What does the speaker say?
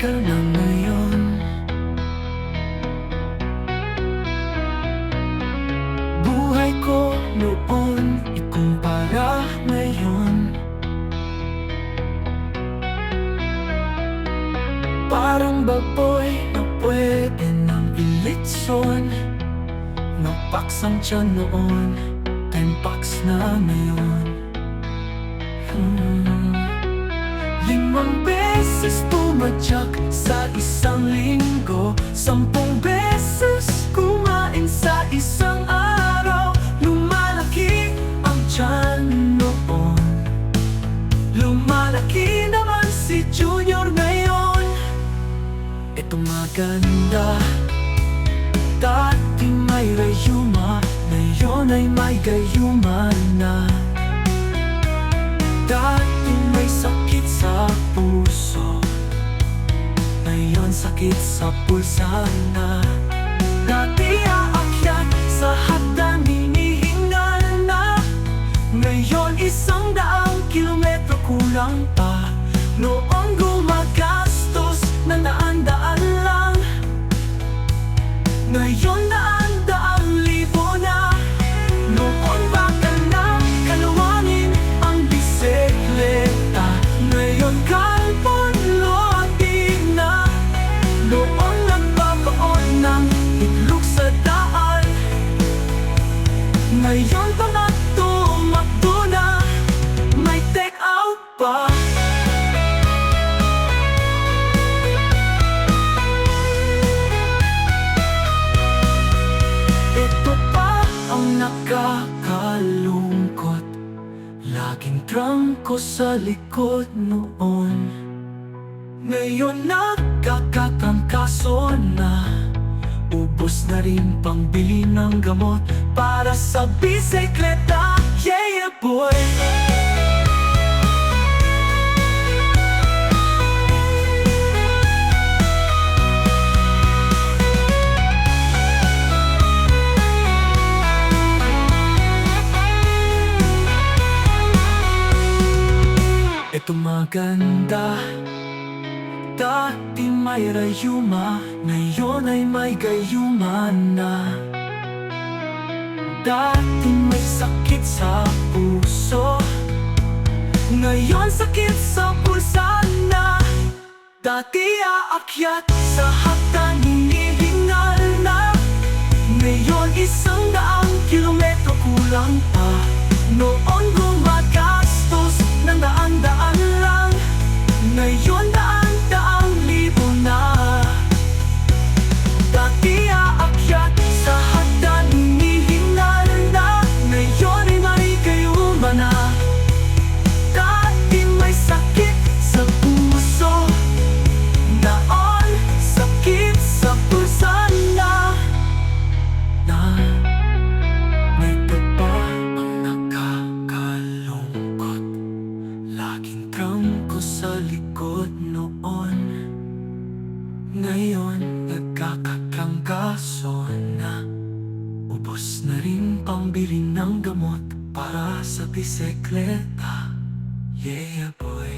ka na ngayon. Buhay ko noon, ikumpara ngayon. Parang baboy na pwede nang ilitson. Napaksang tiyan noon, 10 packs na ngayon. 5 beses tumadyak sa isang linggo, 10 beses kumain sa isang araw. Lumalaki ang tiyan noon, lumalaki naman si Junior ngayon. Ito maganda, dati may rayuma, ngayon ay may gayuma na. Dati may sakit sa puso, ngayon sakit sa pulsa na. Dati aakyat sa hagdan, hinihingal na, ngayon 100 kilometro kulang pa. Noong gumagastos ng daan-daan lang, ngayon daan-daang libo na. Noon baka na kalawangin ang bisikleta, ngayon kalpon loading na. Noon nagbabaon ng itlog sa daan, ngayon tumakbo na, may take out pa. Ito pa ang nakakalungkot, laging trangko sa likod noon, ngayon nagkakatrangkaso na. Ubos na rin pangbili ng gamot para sa bisikleta. Yeah boy! Ito maganda, dati may rayuma, ngayon ay may gayuma na. Dati may sakit sa puso, ngayon sakit sa pulsa na. Dati aakyat sa hagdan, hinihingal na, ngayon 100 kilometro kulang pa. Noon gumagastos ng daan-daan lang, ngayon daan-daang libo na. Dati aakyat sa hagdan, hinihingal na, ngayon ay may gayuma na. Dati may sakit sa puso, naon sakit sa pulsa na. Ito pa ang nakakalungkot, laging trangko sa likod noon, ngayon nagkakatrangkaso na. Ubos na rin pambili ng gamot para sa bisikleta. Yeah boy!